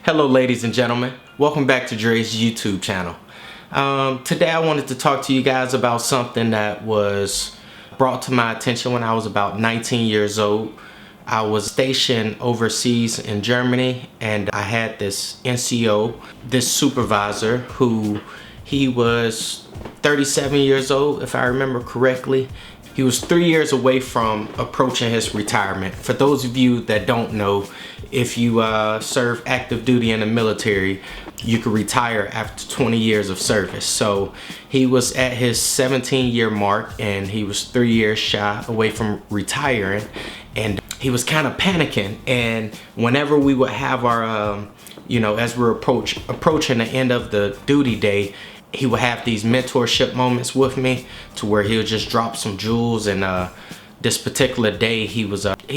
Hello ladies and gentlemen, welcome back to Dre's YouTube channel. Today I wanted to talk to you guys about something that was brought to my attention when I was about 19 years old. I was stationed overseas in Germany, and I had this NCO, this supervisor, who he was 37 years old if I remember correctly. He was 3 years away from approaching his retirement. For those of you that don't know, if you serve active duty in the military, you can retire after 20 years of service. So he was at his 17-year mark, and he was 3 years shy away from retiring, and he was kind of panicking. And whenever we would have our, as we're approaching the end of the duty day, he would have these mentorship moments with me to where he would just drop some jewels. And this particular day, he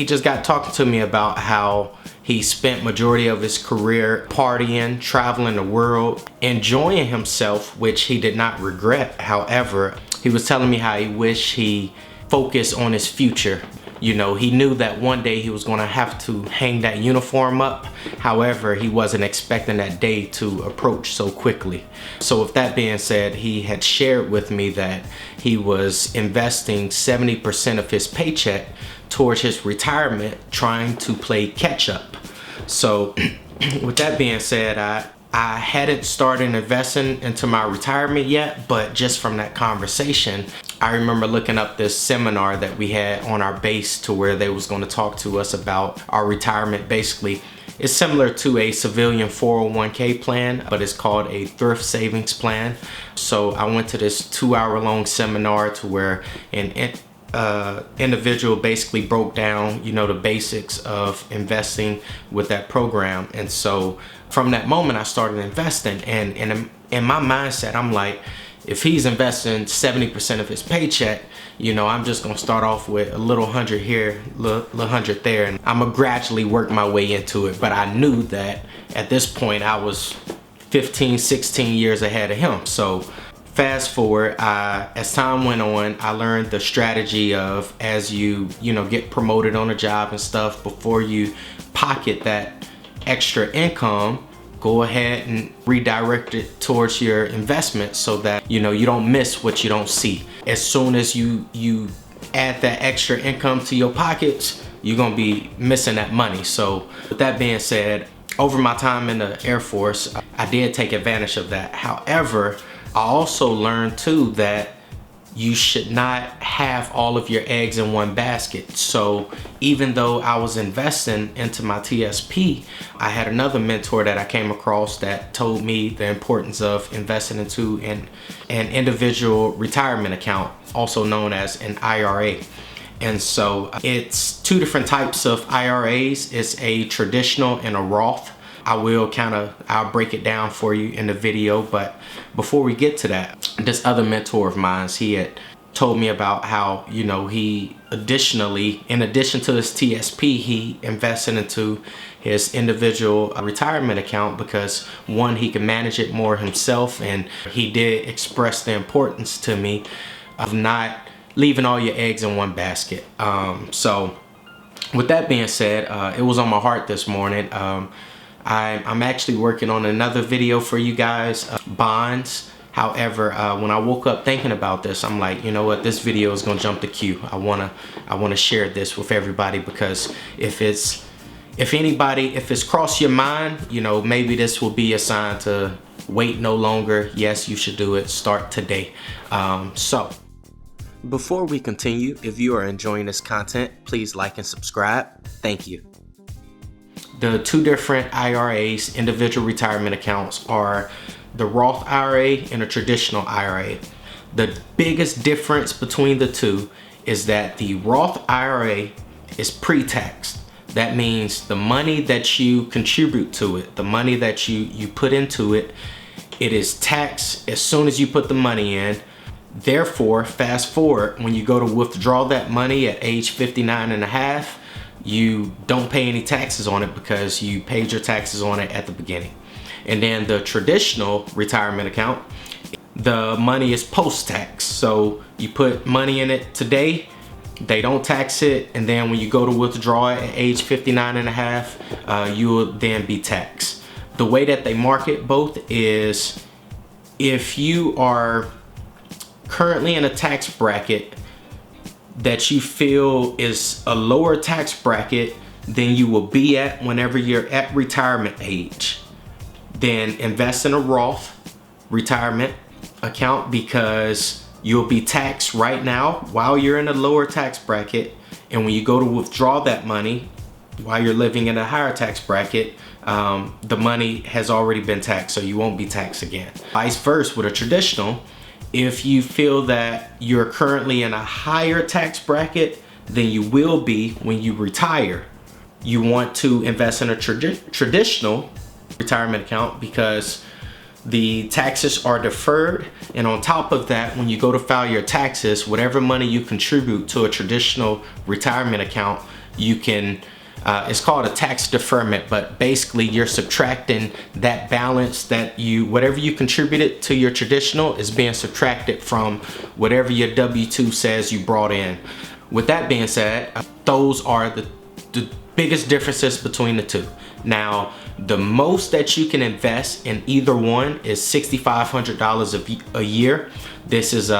just got talking to me about how he spent majority of his career partying, traveling the world, enjoying himself, which he did not regret. However, he was telling me how he wished he focused on his future. You know, he knew that one day he was going to have to hang that uniform up. However, he wasn't expecting that day to approach so quickly. So with that being said, he had shared with me that he was investing 70% of his paycheck towards his retirement, trying to play catch up. So with that being said, I hadn't started investing into my retirement yet, but just from that conversation, I remember looking up this seminar that we had on our base to where they was going to talk to us about our retirement. Basically, it's similar to a civilian 401k plan, but it's called a thrift savings plan. So I went to this 2-hour-long seminar to where an individual basically broke down, the basics of investing with that program. And so from that moment, I started investing, and in my mindset, I'm like, if he's investing 70% of his paycheck, I'm just gonna start off with a little hundred here, little hundred there, and I'm gonna gradually work my way into it. But I knew that at this point I was 15, 16 years ahead of him. So fast forward, as time went on, I learned the strategy of, as you get promoted on a job and stuff, before you pocket that extra income, go ahead and redirect it towards your investment so that you don't miss what you don't see. As soon as you add that extra income to your pockets, you're gonna be missing that money. So with that being said, over my time in the Air Force, I did take advantage of that. However, I also learned too that you should not have all of your eggs in one basket. So even though I was investing into my TSP, I had another mentor that I came across that told me the importance of investing into an individual retirement account, also known as an IRA. And so it's two different types of IRAs. It's a traditional and a Roth. I'll break it down for you in the video. But before we get to that, this other mentor of mine, he had told me about how, he in addition to his TSP, he invested into his individual retirement account because, one, he can manage it more himself. And he did express the importance to me of not leaving all your eggs in one basket. So with that being said, it was on my heart this morning. I'm actually working on another video for you guys, bonds. However, when I woke up thinking about this, I'm like, you know what, this video is gonna jump the queue. I wanna share this with everybody, because if it's crossed your mind, maybe this will be a sign to wait no longer. Yes, you should do it. Start today. So before we continue, if you are enjoying this content, please like and subscribe. Thank you. The two different IRAs, individual retirement accounts, are the Roth IRA and a traditional IRA. The biggest difference between the two is that the Roth IRA is pre-taxed. That means the money that you contribute to it, the money that you put into it, it is taxed as soon as you put the money in. Therefore, fast forward, when you go to withdraw that money at age 59 and a half, you don't pay any taxes on it because you paid your taxes on it at the beginning. And then the traditional retirement account, the money is post-tax. So you put money in it today, they don't tax it, and then when you go to withdraw it at age 59 and a half, you will then be taxed. the way that they market both is if you are currently in a tax bracket that you feel is a lower tax bracket than you will be at whenever you're at retirement age, then invest in a Roth retirement account, because you'll be taxed right now while you're in a lower tax bracket, and when you go to withdraw that money while you're living in a higher tax bracket, the money has already been taxed, so you won't be taxed again. Vice versa with a traditional, if you feel that you're currently in a higher tax bracket than you will be when you retire, you want to invest in a traditional retirement account because the taxes are deferred, and on top of that, when you go to file your taxes, whatever money you contribute to a traditional retirement account, you can it's called a tax deferment, but basically you're subtracting that balance that whatever you contributed to your traditional is being subtracted from whatever your W-2 says you brought in. With that being said, those are the biggest differences between the two. Now, the most that you can invest in either one is $6,500 a year. This is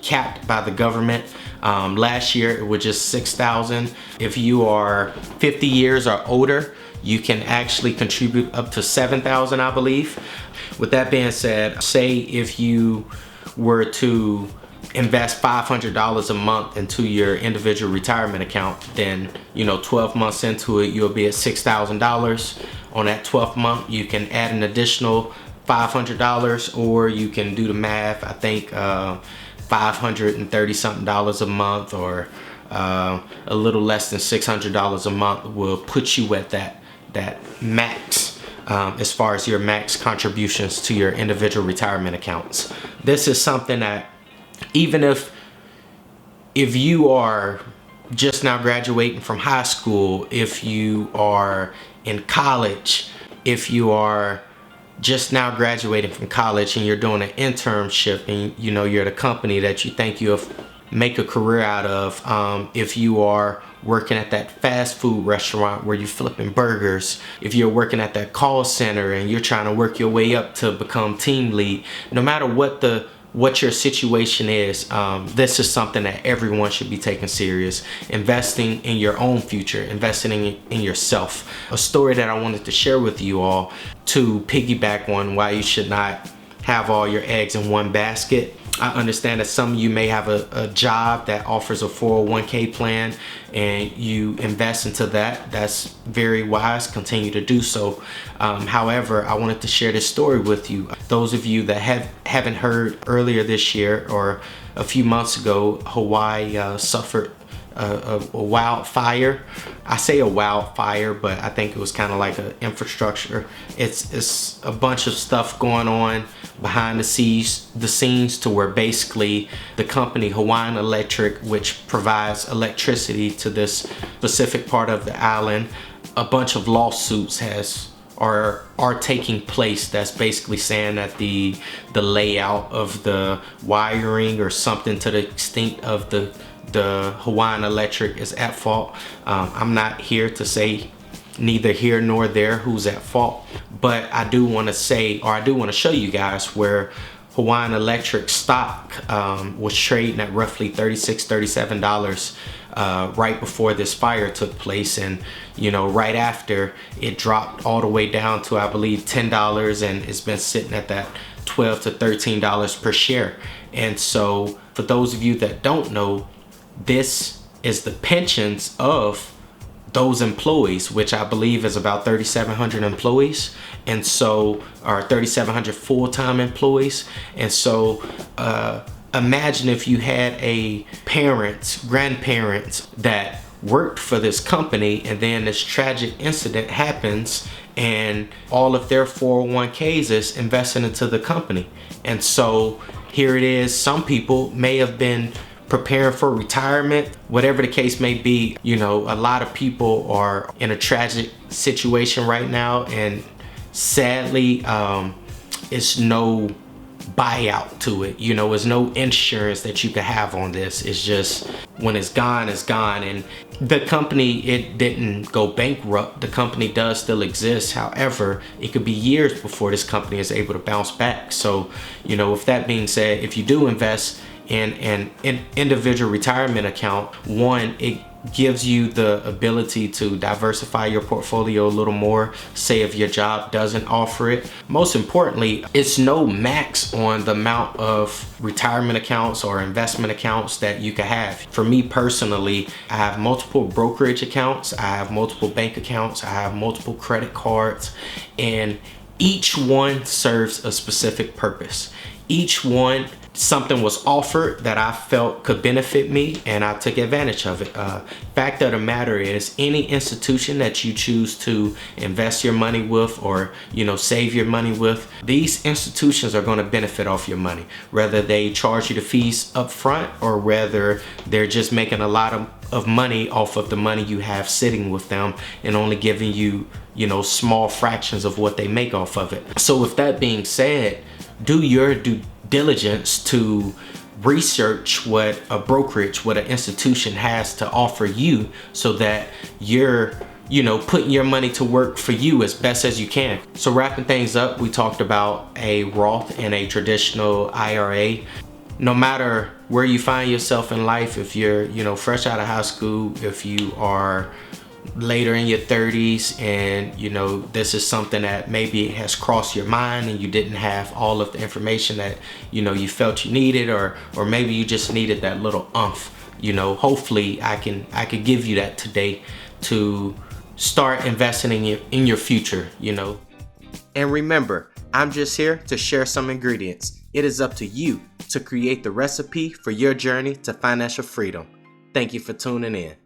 capped by the government. Last year it was just $6,000. If you are 50 years or older, you can actually contribute up to $7,000, I believe. With that being said, say if you were to invest $500 a month into your individual retirement account, then 12 months into it, you'll be at $6,000. On that 12th month, you can add an additional $500, or you can do the math. I think $530 something a month, or a little less than $600 a month will put you at that max as far as your max contributions to your individual retirement accounts. This is something that even if you are just now graduating from high school, if you are in college, if you are just now graduating from college and you're doing an internship and you're at a company that you think you'll make a career out of, if you are working at that fast food restaurant where you're flipping burgers, if you're working at that call center and you're trying to work your way up to become team lead, no matter what your situation is, this is something that everyone should be taking serious. Investing in your own future, investing in yourself. A story that I wanted to share with you all to piggyback on why you should not have all your eggs in one basket. I understand that some of you may have a job that offers a 401k plan and you invest into that. That's very wise. Continue to do so. However, I wanted to share this story with you. Those of you that haven't heard, earlier this year or a few months ago, Hawaii suffered a wildfire. I say a wildfire, but I think it was kind of like an infrastructure. It's a bunch of stuff going on behind the scenes to where basically the company Hawaiian Electric, which provides electricity to this specific part of the island, a bunch of lawsuits are taking place that's basically saying that the layout of the wiring or something to the extent of the Hawaiian Electric is at fault. I'm not here to say neither here nor there who's at fault, but I do want to say, or I do want to show you guys where Hawaiian Electric stock was trading at roughly $36-37 right before this fire took place, and right after it dropped all the way down to I believe $10, and it's been sitting at that $12 to $13 per share. And so for those of you that don't know, this is the pensions of those employees, which I believe is about 3,700 employees, and so, or 3,700 full-time employees. And so imagine if you had a grandparents that worked for this company, and then this tragic incident happens and all of their 401ks is invested into the company. And so here it is, some people may have been preparing for retirement, whatever the case may be. A lot of people are in a tragic situation right now, and sadly, it's no buyout to it. You know, there's no insurance that you could have on this. It's just when it's gone, it's gone. And the company, it didn't go bankrupt. The company does still exist. However, it could be years before this company is able to bounce back. So, you know, with that being said, if you do invest in an individual retirement account, one, it gives you the ability to diversify your portfolio a little more, say if your job doesn't offer it. Most importantly, it's no max on the amount of retirement accounts or investment accounts that you can have. For me personally, I have multiple brokerage accounts, I have multiple bank accounts, I have multiple credit cards, and each one serves a specific purpose. Each one, something was offered that I felt could benefit me, and I took advantage of it. Fact of the matter is, any institution that you choose to invest your money with, or, you know, save your money with, these institutions are going to benefit off your money, whether they charge you the fees up front or whether they're just making a lot of money off of the money you have sitting with them and only giving you, you know, small fractions of what they make off of it. So with that being said, do your due diligence to research what a brokerage, what an institution has to offer you, so that you're, you know, putting your money to work for you as best as you can. So wrapping things up, we talked about a Roth and a traditional IRA. No matter where you find yourself in life, if you're, you know, fresh out of high school, if you are later in your 30s and, you know, this is something that maybe has crossed your mind and you didn't have all of the information that, you know, you felt you needed, or maybe you just needed that little you know, hopefully I could give you that today to start investing in your future, you know. And remember, I'm just here to share some ingredients. It is up to you to create the recipe for your journey to financial freedom. Thank you for tuning in.